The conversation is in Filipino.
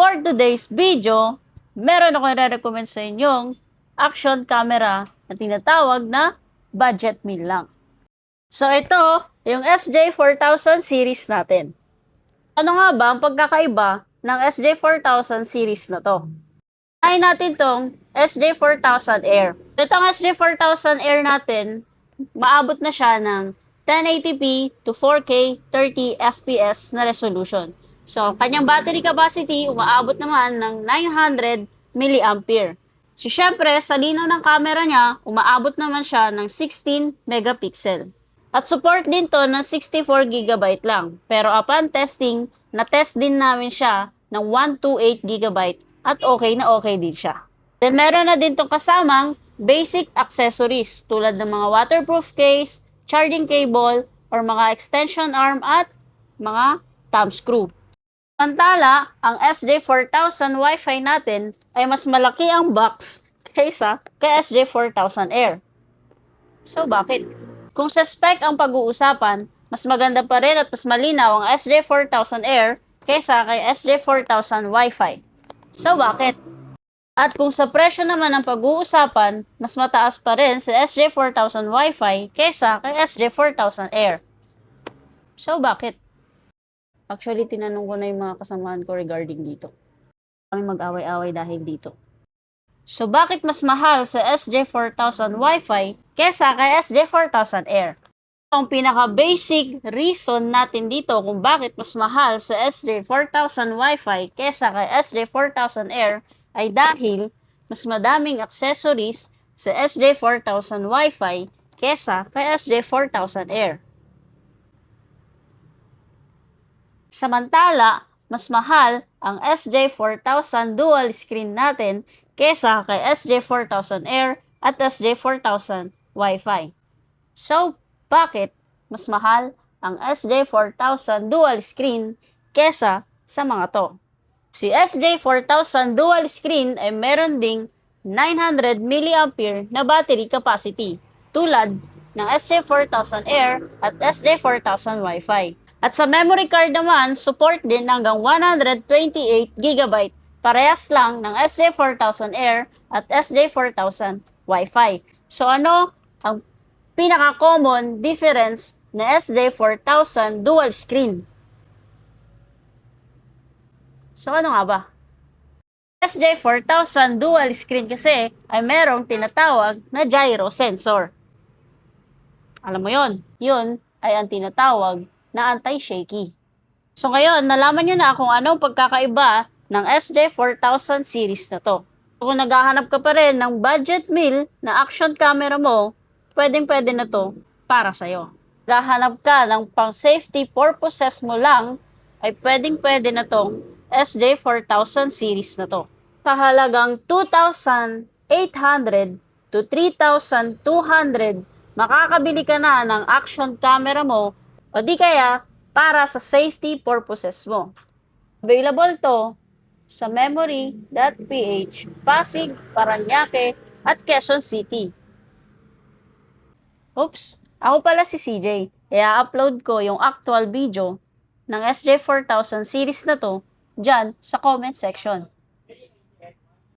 For today's video, meron ako i-recommend sa inyong action camera na tinatawag na budget meal lang. So ito, yung SJ4000 series natin. Ano nga ba ang pagkakaiba ng SJ4000 series na to? Ay natin tong SJ4000 Air. Itong SJ4000 Air natin, maabot na siya ng 1080p to 4K 30 FPS na resolution. So, kanyang battery capacity, umaabot naman ng 900 mAh. So, syempre, sa linaw ng camera niya, umaabot naman siya ng 16 megapixel. At support din to ng 64GB lang. Pero upon testing, na-test din namin siya ng 128GB at okay na okay din siya. Then, meron na din tong kasamang basic accessories tulad ng mga waterproof case, charging cable, or mga extension arm at mga thumb screw. Samantala, ang SJ4000 Wi-Fi natin ay mas malaki ang box kaysa kay SJ4000 Air. So, bakit? Kung sa spec ang pag-uusapan, mas maganda pa rin at mas malinaw ang SJ4000 Air kaysa kay SJ4000 Wi-Fi. So, bakit? At kung sa presyo naman ang pag-uusapan, mas mataas pa rin sa SJ4000 Wi-Fi kaysa kay SJ4000 Air. So, bakit? Actually, tinanong ko na yung mga kasamahan ko regarding dito. Kami mag-away-away dahil dito. So, bakit mas mahal sa SJ4000 Wi-Fi kesa kay SJ4000 Air? Ang pinaka-basic reason natin dito kung bakit mas mahal sa SJ4000 Wi-Fi kesa kay SJ4000 Air ay dahil mas madaming accessories sa SJ4000 Wi-Fi kesa kay SJ4000 Air. Samantala, mas mahal ang SJ4000 dual screen natin kesa kay SJ4000 Air at SJ4000 Wi-Fi. So, bakit mas mahal ang SJ4000 dual screen kesa sa mga to? Si SJ4000 dual screen ay meron ding 900 mAh na battery capacity tulad ng SJ4000 Air at SJ4000 Wi-Fi. At sa memory card naman, support din hanggang 128GB. Parehas lang ng SJ4000 Air at SJ4000 Wi-Fi. So ano ang pinaka-common difference na SJ4000 dual screen? So ano nga ba? SJ4000 dual screen kasi ay merong tinatawag na gyro sensor. Alam mo yon? Yun ay ang tinatawag na anti-shaky. So ngayon, nalaman nyo na kung anong pagkakaiba ng SJ4000 series na to. So, kung naghahanap ka pa rin ng budget meal na action camera mo, pwedeng-pwede na to para sa'yo. Naghahanap ka ng pang safety purposes mo lang, ay pwedeng-pwede na tong SJ4000 series na to. Sa halagang 2,800 to 3,200, makakabili ka na ng action camera mo o di kaya para sa safety purposes mo. Available to sa memory.ph, Pasig, Parañaque, at Quezon City. Oops, ako pala si CJ. I-upload ko yung actual video ng SJ4000 series na to dyan sa comment section.